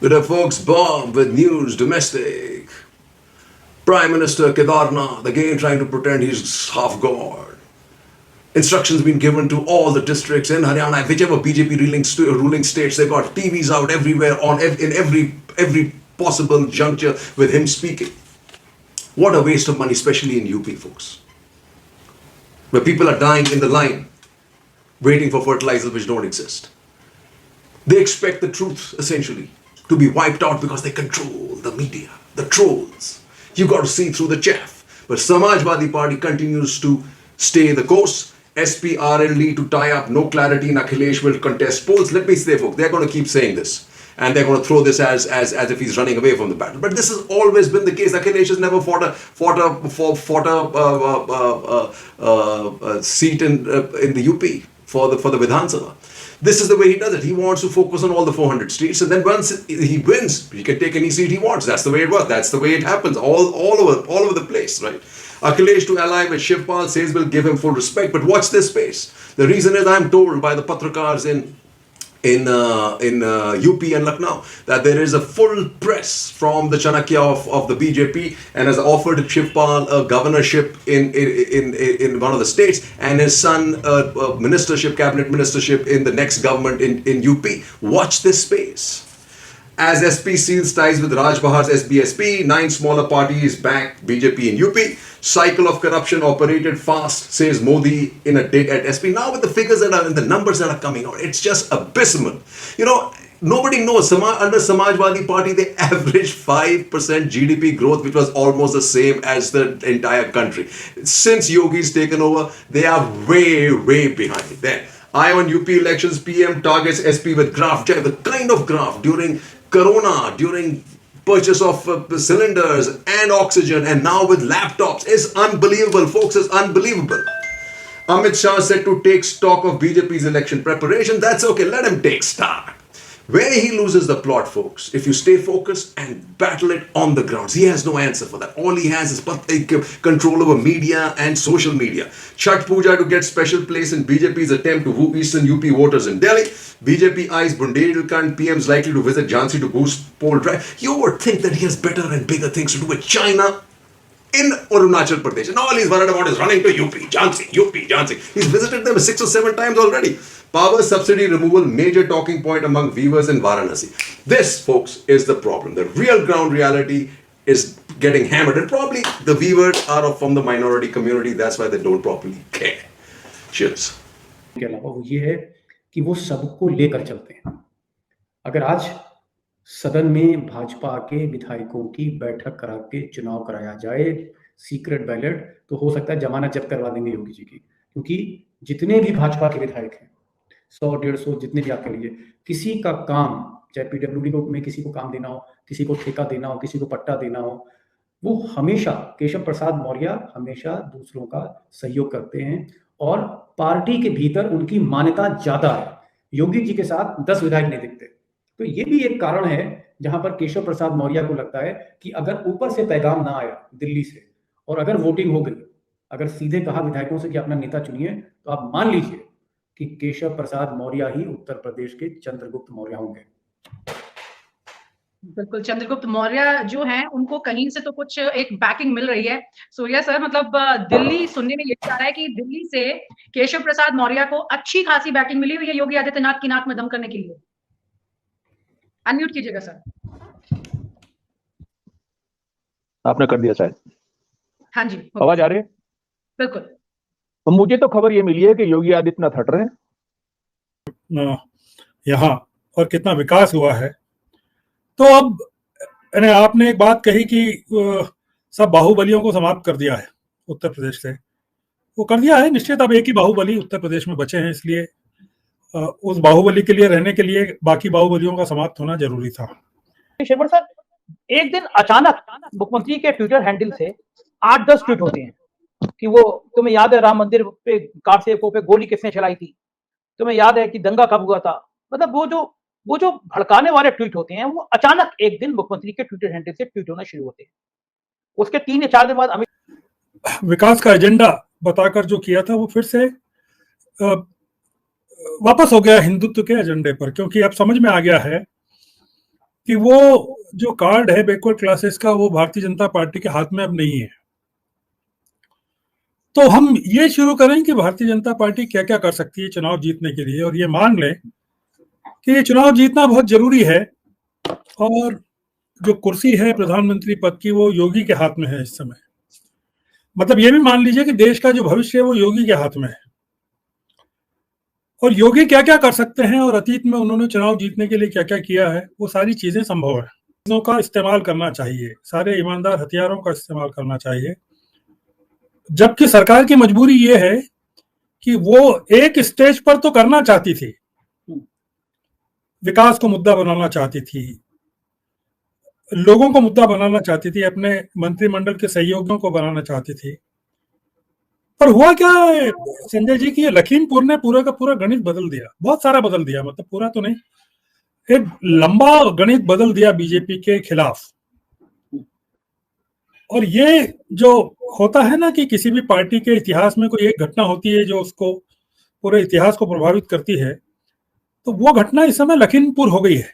With a folks bomb with news domestic. Prime Minister Kedarnath again trying to pretend he's half God. Instructions been given to all the districts in Haryana, whichever BJP ruling states. They got TVs out everywhere in every possible juncture with him speaking. What a waste of money, especially in UP, folks, where people are dying in the line, waiting for fertilizers which don't exist. They expect the truth, essentially, to be wiped out because they control the media, the trolls. You got to see through the chaff. But Samajwadi Party continues to stay the course. SPRLD to tie up, no clarity in Akhilesh will contest polls. Let me say, folks, they're going to keep saying this. And they're going to throw this as if he's running away from the battle. But this has always been the case. Akhilesh has never fought a seat in the UP for the Vidhan Sabha. This is the way he does it. He wants to focus on all the 400 seats, and then once he wins, he can take any seat he wants. That's the way it works. That's the way it happens all over the place, right? Akhilesh to ally with Shivpal says will give him full respect, but watch this space. The reason is I'm told by the Patrakars in UP and Lucknow that there is a full press from the Chanakya of the BJP and has offered Shivpal a governorship in one of the states and his son a ministership, cabinet ministership in the next government in UP. Watch this space. As SP seals ties with Raj Bahar's SBSP, 9 smaller parties back BJP in UP. Cycle of corruption operated fast, says Modi in a dig at SP. Now with the figures that are and the numbers that are coming out, it's just abysmal. You know, nobody knows. Under Samajwadi Party, they averaged 5% GDP growth, which was almost the same as the entire country. Since Yogi's taken over, they are way behind. There. Eye on UP elections, PM targets SP with graft. The kind of graft during Corona, during purchase of cylinders and oxygen, and now with laptops is unbelievable, folks. Is unbelievable. Amit Shah said to take stock of BJP's election preparation. That's okay. Let him take stock. Where he loses the plot, folks, if you stay focused and battle it on the grounds, he has no answer for that. All he has is control over media and social media. Chhat Puja to get special place in BJP's attempt to woo Eastern UP voters in Delhi. BJP eyes Bundelkhand PM's likely to visit Jhansi to boost poll drive. You would think that he has better and bigger things to do with China in Arunachal Pradesh. And all he's worried about is running to UP, Jhansi. He's visited them 6 or 7 times already. Power subsidy removal, major talking point among weavers in Varanasi. This, folks, is the problem. The real ground reality is getting hammered. And probably the weavers are from the minority community. That's why they don't properly care. Cheers. के अलावा वो ये है कि वो सबको लेकर चलते हैं। अगर आज सदन में भाजपा के विधायकों की बैठक करा के चुनाव कराया जाए सीक्रेट बैलेट, तो हो सकता है जमानत जब्त करवा देंगे योगी जी की, क्योंकि जितने भी भाजपा के विधायक हैं 100-150 जितने भी आपके लिए किसी का काम, चाहे पीडब्ल्यूडी को में किसी को काम देना हो, किसी को ठेका देना हो, किसी को पट्टा देना हो, वो हमेशा केशव प्रसाद मौर्य हमेशा दूसरों का सहयोग करते हैं और पार्टी के भीतर उनकी मान्यता ज्यादा है। योगी जी के साथ 10 विधायक नहीं दिखते। तो ये भी एक कारण है जहां पर केशव प्रसाद मौर्य को लगता है कि अगर ऊपर से पैगाम ना आया दिल्ली से और अगर वोटिंग हो गई, अगर सीधे कहा विधायकों से कि अपना नेता चुनिए, तो आप मान लीजिए कि केशव प्रसाद मौर्य ही उत्तर प्रदेश के चंद्रगुप्त मौर्य होंगे। बिल्कुल, चंद्रगुप्त मौर्य जो हैं उनको कहीं से तो कुछ एक बैकिंग मिल रही है। सूर्या सर, मतलब दिल्ली सुनने में ये आ रहा है कि दिल्ली से केशव प्रसाद मौर्य को अच्छी खासी बैकिंग मिली हुई है योगी आदित्यनाथ की नाक में दम करने के लिए। अनम्यूट कीजिएगा सर। आपने कर दिया शायद। हाँ जी, आवाज आ रही है? बिल्कुल। तो मुझे तो खबर ये मिली है कि योगी आदित्यनाथ हट रहे हैं यहाँ, और कितना विकास हुआ है। तो अब आपने एक बात कही कि सब बाहुबलियों को समाप्त कर दिया है उत्तर प्रदेश से, वो कर दिया है निश्चित। अब एक ही बाहुबली उत्तर प्रदेश में बचे हैं, इसलिए उस बाहुबली के लिए रहने के लिए बाकी बाहुबलियों का समाप्त होना जरूरी था। शेखर सर, एक दिन अचानक मुख्यमंत्री के ट्विटर हैंडल से 8-10 ट्वीट होते हैं कि वो, तुम्हें याद है राम मंदिर पे कार सेवकों पे गोली किसने चलाई थी, तुम्हें याद है कि दंगा कब हुआ था। मतलब वो जो भड़काने वाले ट्वीट होते हैं वो अचानक एक दिन मुख्यमंत्री के ट्विटर हैंडल से ट्वीट होना शुरू होते हैं। उसके 3 या 4 दिन बाद अमित विकास का एजेंडा बताकर जो किया था वो फिर से वापस हो गया हिंदुत्व के एजेंडे पर, क्योंकि अब समझ में आ गया है कि वो जो कार्ड है बैकवर्ड क्लासेस का वो भारतीय जनता पार्टी के हाथ में अब नहीं है। तो हम ये शुरू करें कि भारतीय जनता पार्टी क्या क्या कर सकती है चुनाव जीतने के लिए, और ये मान लें कि ये चुनाव जीतना बहुत जरूरी है, और जो कुर्सी है प्रधानमंत्री पद की वो योगी के हाथ में है इस समय। मतलब ये भी मान लीजिए कि देश का जो भविष्य है वो योगी के हाथ में है, और योगी क्या क्या कर सकते हैं और अतीत में उन्होंने चुनाव जीतने के लिए क्या क्या किया है, वो सारी चीजें संभव है। चीजों का इस्तेमाल करना चाहिए, सारे ईमानदार हथियारों का इस्तेमाल करना चाहिए, जबकि सरकार की मजबूरी ये है कि वो एक स्टेज पर तो करना चाहती थी, विकास को मुद्दा बनाना चाहती थी, लोगों को मुद्दा बनाना चाहती थी, अपने मंत्रिमंडल के सहयोगियों को बनाना चाहती थी। पर हुआ क्या है संजय जी की लखीमपुर ने पूरा का पूरा गणित बदल दिया, बहुत सारा बदल दिया, मतलब पूरा तो नहीं, एक लंबा गणित बदल दिया बीजेपी के खिलाफ। और ये जो होता है ना कि किसी भी पार्टी के इतिहास में कोई एक घटना होती है जो उसको पूरे इतिहास को प्रभावित करती है, तो वो घटना इस समय लखीमपुर हो गई है।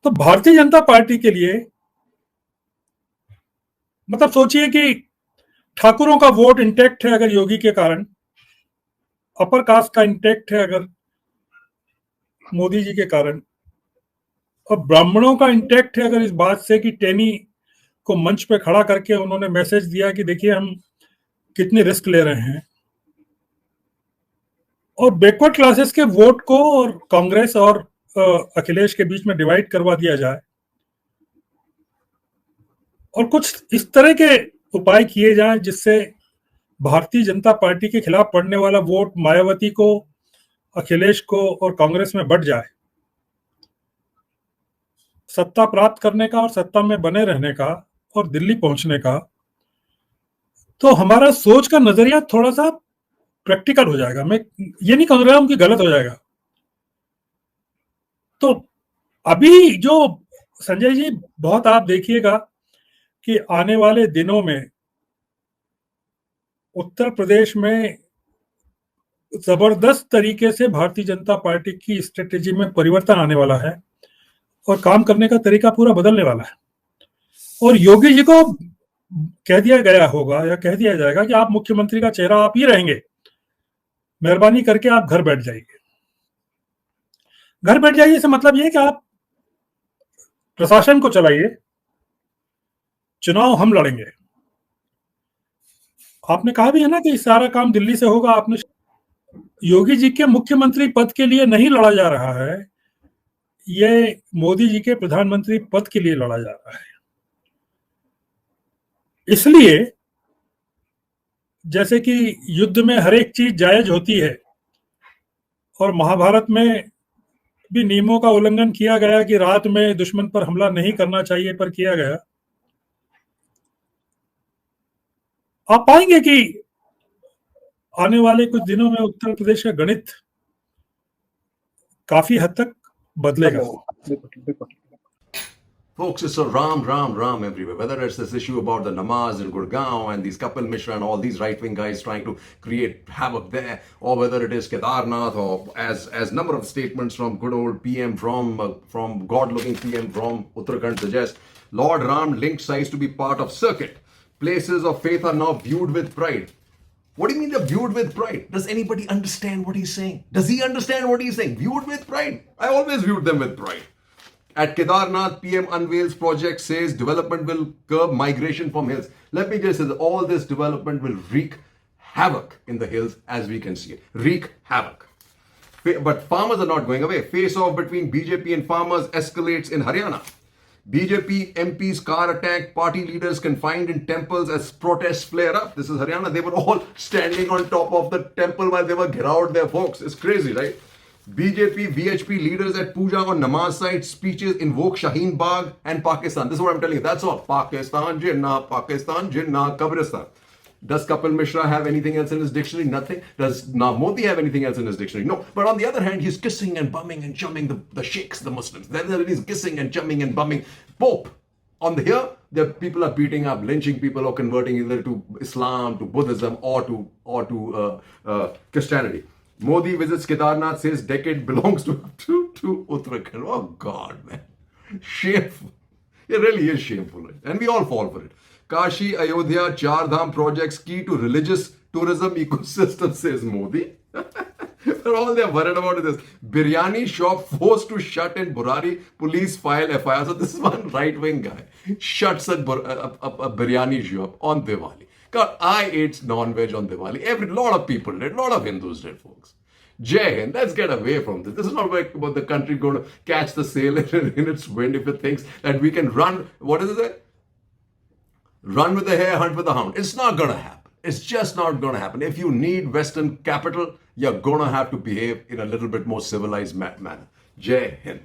तो भारतीय जनता पार्टी के लिए मतलब सोचिए कि ठाकुरों का वोट इंटैक्ट है अगर योगी के कारण, अपर कास्ट का इंटैक्ट है अगर मोदी जी के कारण, और ब्राह्मणों का इंटैक्ट है अगर इस बात से कि टेनी को मंच पे खड़ा करके उन्होंने मैसेज दिया कि देखिए हम कितनी रिस्क ले रहे हैं, और बैकवर्ड क्लासेस के वोट को और कांग्रेस और अखिलेश के बीच में डिवाइड करवा दिया जाए, और कुछ इस तरह के उपाय किए जाएं जिससे भारतीय जनता पार्टी के खिलाफ पड़ने वाला वोट मायावती को, अखिलेश को और कांग्रेस में बढ़ जाए। सत्ता प्राप्त करने का और सत्ता में बने रहने का और दिल्ली पहुंचने का, तो हमारा सोच का नजरिया थोड़ा सा प्रैक्टिकल हो जाएगा। मैं ये नहीं कह रहा हूं कि गलत हो जाएगा। तो अभी जो संजय जी बहुत आप देखिएगा कि आने वाले दिनों में उत्तर प्रदेश में जबरदस्त तरीके से भारतीय जनता पार्टी की स्ट्रेटेजी में परिवर्तन आने वाला है, और काम करने का तरीका पूरा बदलने वाला है। और योगी जी को कह दिया गया होगा या कह दिया जाएगा कि आप मुख्यमंत्री का चेहरा आप ही रहेंगे, मेहरबानी करके आप घर बैठ जाइए। घर बैठ जाइए इससे मतलब ये कि आप प्रशासन को चलाइए, चुनाव हम लड़ेंगे। आपने कहा भी है ना कि सारा काम दिल्ली से होगा। आपने योगी जी के मुख्यमंत्री पद के लिए नहीं लड़ा जा रहा है, ये मोदी जी के प्रधानमंत्री पद के लिए लड़ा जा रहा है। इसलिए जैसे कि युद्ध में हर एक चीज जायज होती है, और महाभारत में भी नियमों का उल्लंघन किया गया कि रात में दुश्मन पर हमला नहीं करना चाहिए, पर किया गया। आप पाएंगे कि आने वाले कुछ दिनों में उत्तर प्रदेश का गणित काफी हद तक बदलेगा। Folks, it's a Ram everywhere. Whether it's this issue about the namaz in Gurgaon and these Kapil Mishra and all these right-wing guys trying to create havoc there, or whether it is Kedarnath, or as number of statements from good old PM from God-looking PM from Uttarakhand suggest, Lord Ram linked sites to be part of circuit. Places of faith are now viewed with pride. What do you mean they're viewed with pride? Does anybody understand what he's saying? Does he understand what he's saying? Viewed with pride. I always viewed them with pride. At Kedarnath, PM unveils project, says development will curb migration from hills. Let me just say that all this development will wreak havoc in the hills, as we can see it. Wreak havoc. But farmers are not going away. Face-off between BJP and farmers escalates in Haryana. BJP MP's car attack, party leaders confined in temples as protests flare up. This is Haryana. They were all standing on top of the temple while they were gheraud there, folks. It's crazy, right? BJP, VHP leaders at Puja on Namaz site speeches invoke Shaheen Bagh and Pakistan. This is what I'm telling you. That's all. Pakistan, Jinnah, Kabristan. Does Kapil Mishra have anything else in his dictionary? Nothing. Does Modi have anything else in his dictionary? No. But on the other hand, he's kissing and bumming and chumming the sheikhs, the Muslims. Then he's kissing and chumming and bumming Pope. On the here, the people are beating up, lynching people, or converting either to Islam, to Buddhism, or to Christianity. Modi visits Kedarnath, says decade belongs to Uttarakhand. Oh God, man. Shameful. It really is shameful. And we all fall for it. Kashi, Ayodhya, Char Dham projects key to religious tourism ecosystem, says Modi. All they're worried about is this. Biryani shop forced to shut in Burari. Police file FIR. So this is one right-wing guy. Shuts a biryani shop on Diwali. God, I ate non-veg on Diwali. Lot of people did. Lot of Hindus did, folks. Jai Hind, let's get away from this. This is not about the country going to catch the sail in its wind if it thinks that we can run, what is it? Run with the hare, hunt with the hound. It's not going to happen. It's just not going to happen. If you need Western capital, you're going to have to behave in a little bit more civilized manner. Jai Hind.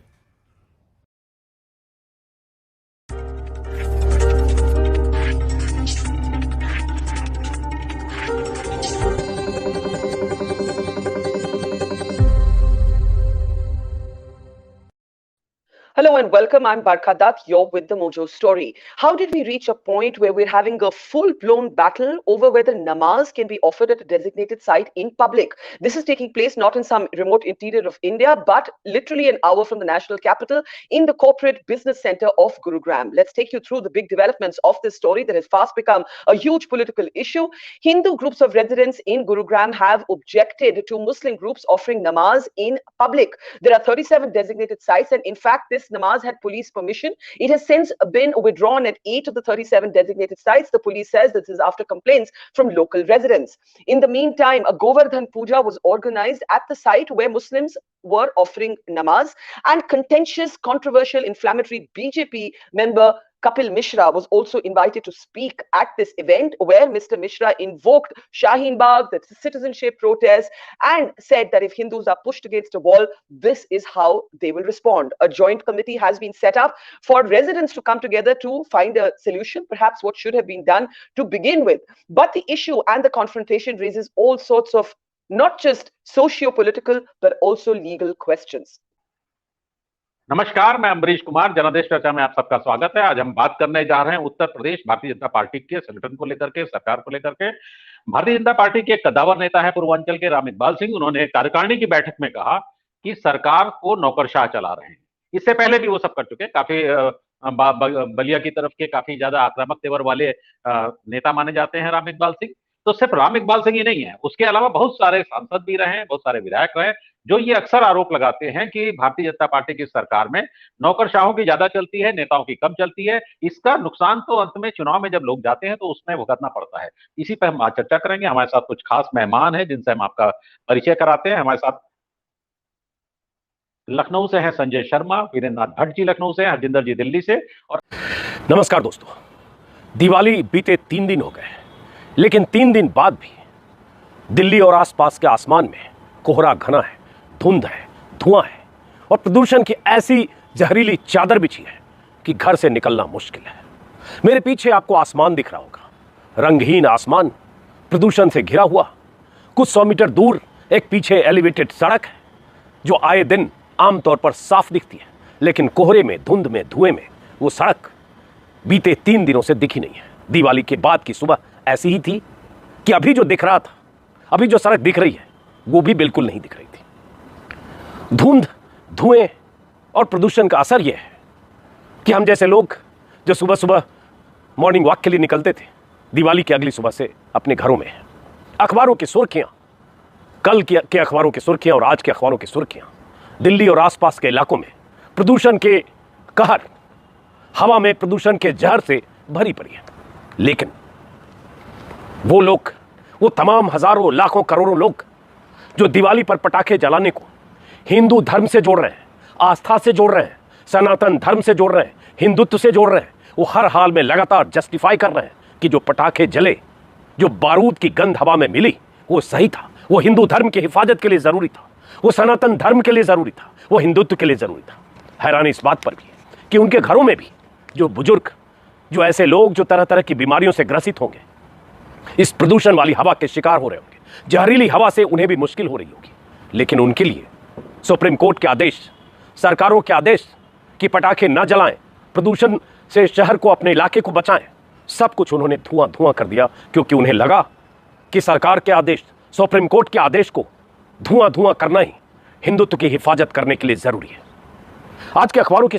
Hello and welcome. I'm Barkha Dutt. You're with the Mojo Story. How did we reach a point where we're having a full-blown battle over whether namaz can be offered at a designated site in public? This is taking place not in some remote interior of India, but literally an hour from the national capital in the corporate business center of Gurugram. Let's take you through the big developments of this story that has fast become a huge political issue. Hindu groups of residents in Gurugram have objected to Muslim groups offering namaz in public. There are 37 designated sites, and in fact, this namaz had police permission. It has since been withdrawn at 8 of the 37 designated sites. The police says this is after complaints from local residents. In the meantime, a Govardhan Puja was organized at the site where Muslims were offering namaz, and contentious, controversial, inflammatory BJP member Kapil Mishra was also invited to speak at this event, where Mr. Mishra invoked Shaheen Bagh, the citizenship protest, and said that if Hindus are pushed against a wall, this is how they will respond. A joint committee has been set up for residents to come together to find a solution, perhaps what should have been done to begin with. But the issue and the confrontation raises all sorts of not just socio-political, but also legal questions. नमस्कार, मैं अम्बरीश कुमार, जनादेश चर्चा में आप सबका स्वागत है। आज हम बात करने जा रहे हैं उत्तर प्रदेश भारतीय जनता पार्टी के संगठन को लेकर के, सरकार को लेकर के। भारतीय जनता पार्टी के एक कद्दावर नेता है पूर्वांचल के राम इकबाल सिंह। उन्होंने कार्यकारिणी की बैठक में कहा कि सरकार को नौकरशाह चला रहे हैं। इससे पहले भी वो सब कर चुके, काफी बलिया की तरफ के काफी ज्यादा आक्रामक तेवर वाले नेता माने जाते हैं राम इकबाल सिंह। तो सिर्फ राम इकबाल सिंह ही नहीं है, उसके अलावा बहुत सारे सांसद भी रहे हैं, बहुत सारे विधायक रहे, जो ये अक्सर आरोप लगाते हैं कि भारतीय जनता पार्टी की सरकार में नौकरशाहों की ज्यादा चलती है, नेताओं की कम चलती है। इसका नुकसान तो अंत में चुनाव में जब लोग जाते हैं तो उसमें भुगतना पड़ता है। इसी पर हम आज चर्चा करेंगे। हमारे साथ कुछ खास मेहमान हैं जिनसे हम आपका परिचय कराते हैं। हमारे साथ लखनऊ से हैं संजय शर्मा, वीरेंद्र नाथ भट्ट जी लखनऊ से, हरजिंदर जी दिल्ली से। और नमस्कार दोस्तों, दिवाली बीते 3 दिन हो गए, लेकिन 3 दिन बाद भी दिल्ली और आसपास के आसमान में कोहरा घना है, धुंध है, धुआं है और प्रदूषण की ऐसी जहरीली चादर बिछी है कि घर से निकलना मुश्किल है। मेरे पीछे आपको आसमान दिख रहा होगा, रंगहीन आसमान, प्रदूषण से घिरा हुआ। कुछ 100 मीटर दूर एक पीछे एलिवेटेड सड़क है जो आए दिन आमतौर पर साफ दिखती है, लेकिन कोहरे में, धुंध में, धुएं में वो सड़क बीते 3 दिनों से दिखी नहीं है। दिवाली के बाद की सुबह ऐसी ही थी कि अभी जो दिख रहा था, अभी जो सड़क दिख रही है, वो भी बिल्कुल नहीं दिख रही थी। धुंध, धुएं और प्रदूषण का असर यह है कि हम जैसे लोग जो सुबह सुबह मॉर्निंग वॉक के लिए निकलते थे, दिवाली की अगली सुबह से अपने घरों में हैं। अखबारों की सुर्खियां, कल के अखबारों की सुर्खियां और आज के अखबारों की सुर्खियां दिल्ली और आसपास के इलाकों में प्रदूषण के कहर, हवा में प्रदूषण के जहर से भरी पड़ी है। लेकिन वो लोग, वो तमाम हजारों, लाखों, करोड़ों लोग जो दिवाली पर पटाखे जलाने को हिंदू धर्म से जोड़ रहे हैं, आस्था से जोड़ रहे हैं, सनातन धर्म से जोड़ रहे हैं, हिंदुत्व से जोड़ रहे हैं, वो हर हाल में लगातार जस्टिफाई कर रहे हैं कि जो पटाखे जले, जो बारूद की गंध हवा में मिली, वो सही था, वो हिंदू धर्म की हिफाजत के लिए जरूरी था, वो सनातन धर्म के लिए जरूरी था, वो हिंदुत्व के लिए जरूरी था। हैरानी इस बात पर भी है कि उनके घरों में भी जो बुजुर्ग, जो ऐसे लोग जो तरह तरह की बीमारियों से ग्रसित होंगे, इस प्रदूषण वाली हवा के शिकार हो रहे होंगे, जहरीली हवा से उन्हें भी मुश्किल हो रही होगी, लेकिन उनके लिए सुप्रीम कोर्ट के आदेश, सरकारों के आदेश कि पटाखे न जलाएं, प्रदूषण से शहर को, अपने इलाके को बचाएं, सब कुछ उन्होंने धुआं धुआं कर दिया, क्योंकि उन्हें लगा कि सरकार के आदेश, सुप्रीम कोर्ट के आदेश को धुआं धुआं करना ही हिंदुत्व की हिफाजत करने के लिए जरूरी है। आज के अखबारों की